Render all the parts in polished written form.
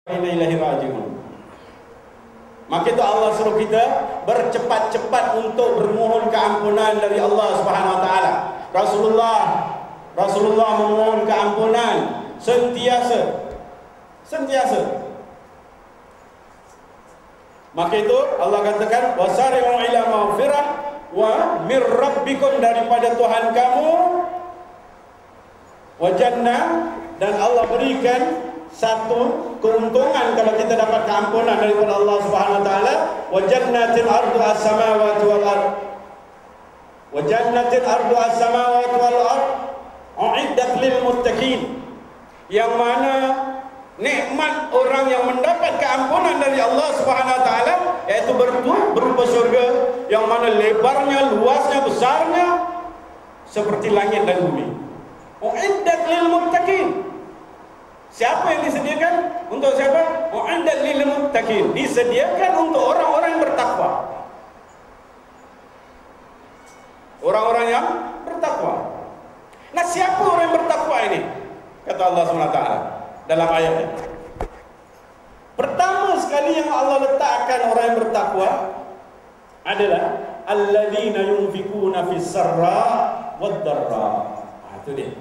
Ilaihi raji'un. Maka itu Allah suruh kita bercepat-cepat untuk bermohon keampunan dari Allah Subhanahu wa taala. Rasulullah memohon keampunan sentiasa. Maka itu Allah katakan wasari'u ila maghfirah wa mir rabbikum, daripada Tuhan kamu, wa jannah, dan Allah berikan satu keuntungan kalau kita dapat keampunan daripada Allah Subhanahu wa taala, wa jannatin arduha as-samawati wal ard, wa jannatin arduha as-samawati wal ard uiddat lil muttaqin, yang mana nikmat orang yang mendapat keampunan dari Allah Subhanahu wa taala yaitu berupa surga yang mana lebarnya, luasnya, besarnya seperti langit dan bumi. Uiddat lil muttaqin. Siapa yang disediakan? Untuk siapa? Uiddat lil muttaqin. Disediakan untuk orang-orang yang bertakwa. Orang-orang yang bertakwa. Nah, siapa orang yang bertakwa ini? Kata Allah SWT dalam ayat ini. Pertama sekali yang Allah letakkan orang yang bertakwa adalah alladzina yunfikuna fis sarra wad darra. Itu dia.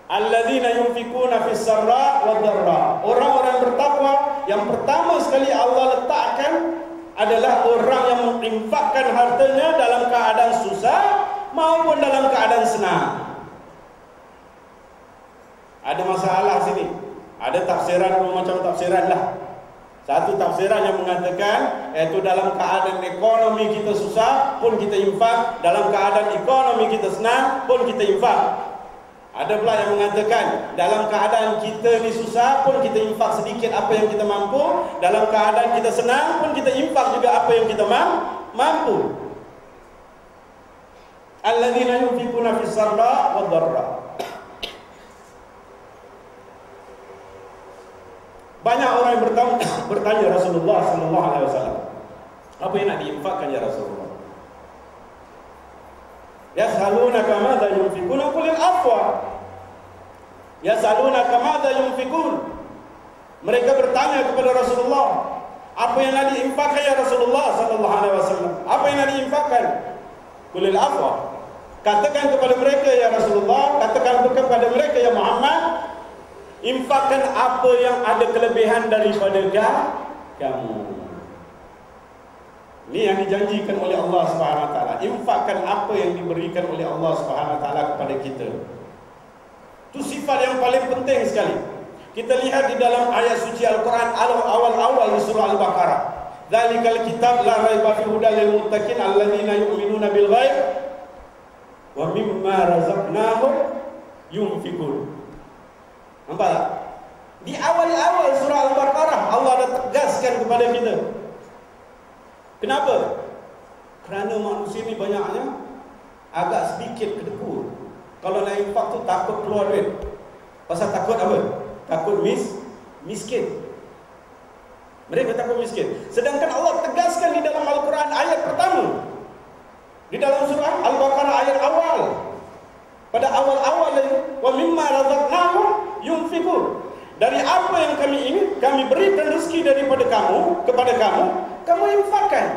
Alladzina yunfikuna fis sarra wad darra. Orang-orang bertakwa yang pertama sekali Allah letakkan adalah orang yang menginfakkan hartanya dalam keadaan susah maupun dalam keadaan senang. Ada masalah sini. Ada tafsiran macam tafsiran lah. Satu tafsiran yang mengatakan iaitu dalam keadaan ekonomi kita susah pun kita infak, dalam keadaan ekonomi kita senang pun kita infak. Ada pula yang mengatakan dalam keadaan kita ni susah pun kita infak sedikit apa yang kita mampu, dalam keadaan kita senang pun kita infak juga apa yang kita mampu. Alladzina yunfikuna fis sarra wad darra. Banyak orang yang bertanya Rasulullah sallallahu alaihi wasallam, apa yang nak diinfakkan ya Rasulullah? Yas'alunaka madza yunfikuna qulil afwa. Yas'alunaka madza yunfikun. Mereka bertanya kepada Rasulullah, apa yang nak diinfakkan ya Rasulullah sallallahu alaihi wasallam? Apa yang nak diinfakkan? Qulil afwa. Katakan kepada mereka ya Rasulullah, katakan kepada mereka ya Muhammad, infakkan apa yang ada kelebihan daripada kamu. Ini yang dijanjikan oleh Allah Subhanahu wa taala. Infakkan apa yang diberikan oleh Allah Subhanahu wa taala kepada kita. Itu sifat yang paling penting sekali. Kita lihat di dalam ayat suci Al-Quran awal-awal di surah Al-Baqarah. Dzalikal kitab la raiba fihi hudal lil muttaqin alladzina yu'minuna bil ghaib wa mimma razaqnahum yunfikun. Nampak tak? Di awal-awal surah Al-Baqarah Allah dah tegaskan kepada kita. Kenapa? Kerana manusia ni banyaknya agak sedikit kedekut. Kalau nak infak tu takut keluar duit. Pasal takut apa? Takut miskin. Mereka takut miskin. Sedangkan Allah tegaskan di dalam Al-Quran ayat pertama, di dalam surah Al-Baqarah ayat awal, pada awal-awal lagi, wa mimma razaqnahum yunfikun. Dari apa yang kami ingin, kami berikan rezeki daripada kamu kepada kamu infakkan.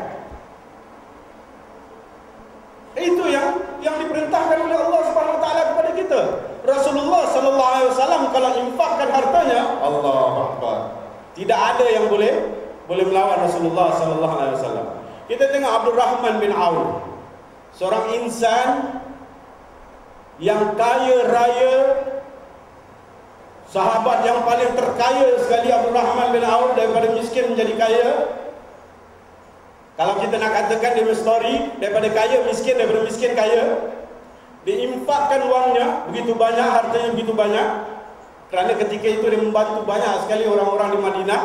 Itu yang diperintahkan oleh Allah Subhanahu wa taala kepada kita. Rasulullah sallallahu alaihi wasallam kalau infakkan hartanya, Allahu akbar. Tidak ada yang boleh melawan Rasulullah sallallahu alaihi wasallam. Kita tengok Abdul Rahman bin Auf, seorang insan yang kaya raya, sahabat yang paling terkaya sekali. Abdul Rahman bin Auf daripada miskin menjadi kaya. Kalau kita nak katakan dia story daripada kaya miskin, daripada miskin kaya, diinfakkan uangnya begitu banyak, hartanya begitu banyak, kerana ketika itu dia membantu banyak sekali orang-orang di Madinah,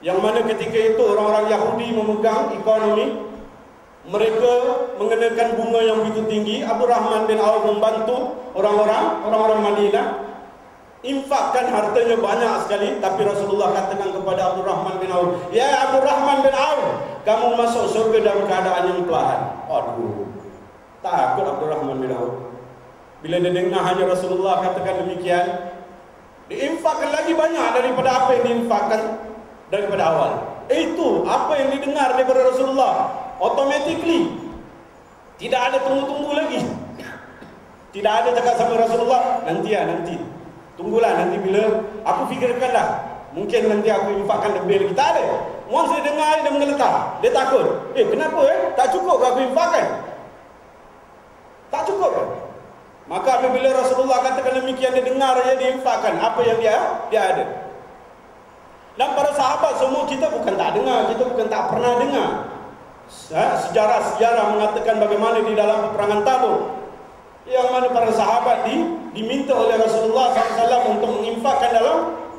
yang mana ketika itu orang-orang Yahudi memegang ekonomi, mereka mengenakan bunga yang begitu tinggi. Abdul Rahman bin Auf membantu orang-orang Madinah, infakkan hartanya banyak sekali. Tapi Rasulullah katakan kepada Abdul Rahman bin Auf, ya Abdul Rahman bin Auf, kamu masuk surga dalam keadaan yang perlahan. Aduh, takut Abdul Rahman bin Auf. Bila dia dengar hanya Rasulullah katakan demikian, diinfakkan lagi banyak daripada apa yang diinfakkan daripada awal. Itu apa yang didengar daripada Rasulullah. Automatically tidak ada tunggu-tunggu lagi. Tidak ada cakap sama Rasulullah, nanti tunggulah, nanti bila aku fikirkanlah, mungkin nanti aku infakkan lebih lagi. Tak ada. Once dia dengar, dia menggeletar, dia takut. Kenapa tak cukup ke aku infakkan? Tak cukup ke? Maka apabila Rasulullah katakan demikian, dia dengar, dia infakkan apa yang dia ada. Dan para sahabat semua, kita bukan tak dengar, kita bukan tak pernah dengar sejarah-sejarah mengatakan bagaimana di dalam peperangan Tabuk, yang mana para sahabat diminta oleh Rasulullah SAW untuk menginfakkan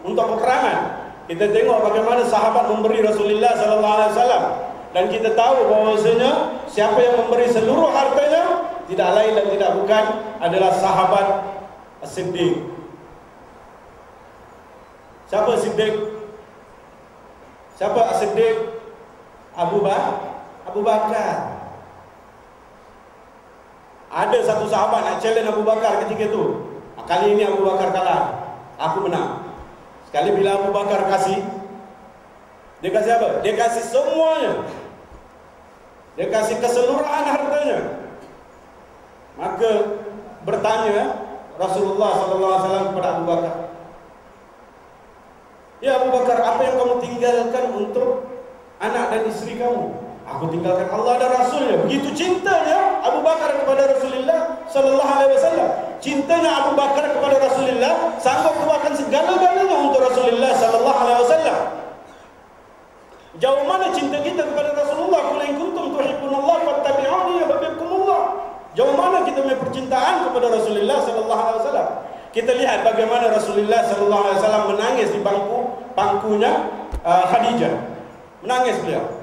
untuk peperangan. Kita tengok bagaimana sahabat memberi Rasulullah SAW, dan kita tahu bahawasanya siapa yang memberi seluruh hartanya tidak lain dan tidak bukan adalah sahabat As-Siddiq. Siapa Siddiq? Siapa As-Siddiq? Abu Bakar. Ada satu sahabat nak challenge Abu Bakar ketika itu. Kali ini Abu Bakar kalah, aku menang. Sekali bila Abu Bakar kasih, dia kasih apa? Dia kasih semuanya. Dia kasih keseluruhan hartanya. Maka bertanya Rasulullah SAW kepada Abu Bakar, "Ya Abu Bakar, apa yang kamu tinggalkan untuk anak dan isteri kamu?" "Aku tinggalkan Allah dan Rasulnya." Begitu cintanya Abu Bakar kepada Rasulullah SAW. Cintanya Abu Bakar kepada Rasulullah sanggup keluarkan segala-galanya untuk Rasulullah SAW. Jauh mana cinta kita kepada Rasulullah? "Qul in kuntum tuhibbunallah fattabi'uni yuhibbukumullah." Jauh mana kita punya percintaan kepada Rasulullah SAW? Kita lihat bagaimana Rasulullah SAW menangis di bangkunya Khadijah. Menangis beliau.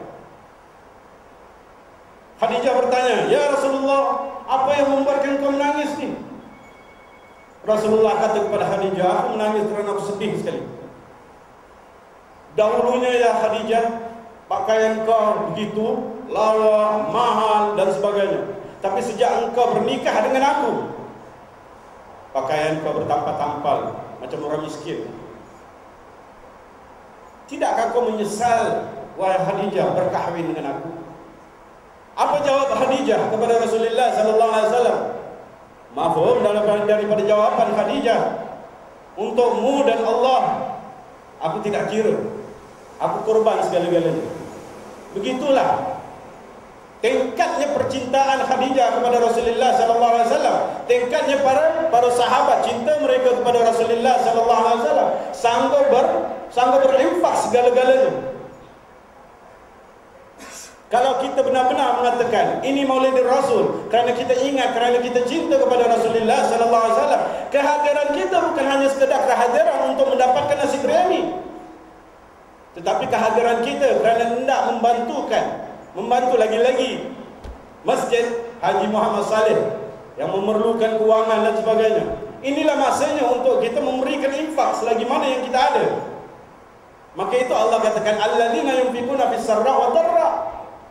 Khadijah bertanya, "Ya Rasulullah, apa yang membuatkan kau menangis ni?" Rasulullah kata kepada Khadijah, "Aku menangis kerana aku sedih sekali. Dahulunya ya Khadijah, pakaian kau begitu lawa, mahal dan sebagainya. Tapi sejak engkau bernikah dengan aku, pakaian kau bertampal-tampal macam orang miskin. Tidakkah kau menyesal, wahai Khadijah, berkahwin dengan aku?" Apa jawab Khadijah kepada Rasulullah SAW? Mafhum daripada jawaban Khadijah, "Untukmu dan Allah, aku tidak kira. Aku korban segala-galanya." Begitulah tingkatnya percintaan Khadijah kepada Rasulullah SAW. Tingkatnya para sahabat, cinta mereka kepada Rasulullah SAW, sanggup berinfak segala-galanya. Kalau kita benar-benar mengatakan ini Maulid Rasul kerana kita ingat, kerana kita cinta kepada Rasulullah SAW, kehadiran kita bukan hanya sekadar kehadiran untuk mendapatkan nasi biryani, tetapi kehadiran kita kerana hendak membantu lagi-lagi Masjid Haji Muhammad Saleh yang memerlukan kewangan dan sebagainya. Inilah masanya untuk kita memberikan infak selagi mana yang kita ada. Maka itu Allah katakan, "Alladzina yunfiquna fis-sarra wa dharra."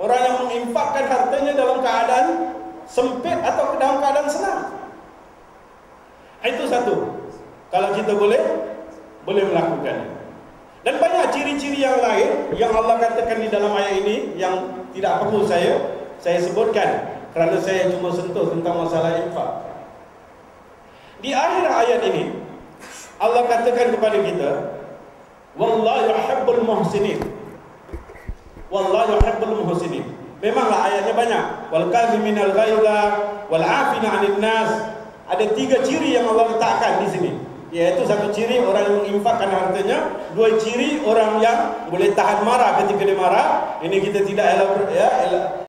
Orang yang menginfakkan hartanya dalam keadaan sempit atau dalam keadaan senang. Itu satu. Kalau kita boleh melakukan. Dan banyak ciri-ciri yang lain yang Allah katakan di dalam ayat ini yang tidak perlu saya sebutkan kerana saya cuma sentuh tentang masalah infak. Di akhir ayat ini Allah katakan kepada kita, "Wallahu yuhibbul muhsinin." Wallahu yuhibbul muhsinin. Memanglah ayatnya banyak. Wal kaziminal ghaidha wal 'afina 'anil nas. Ada 3 ciri yang Allah letakkan di sini. Yaitu satu ciri orang yang menginfakkan hartanya, 2 ciri orang yang boleh tahan marah ketika dia marah. Ini kita tidak elak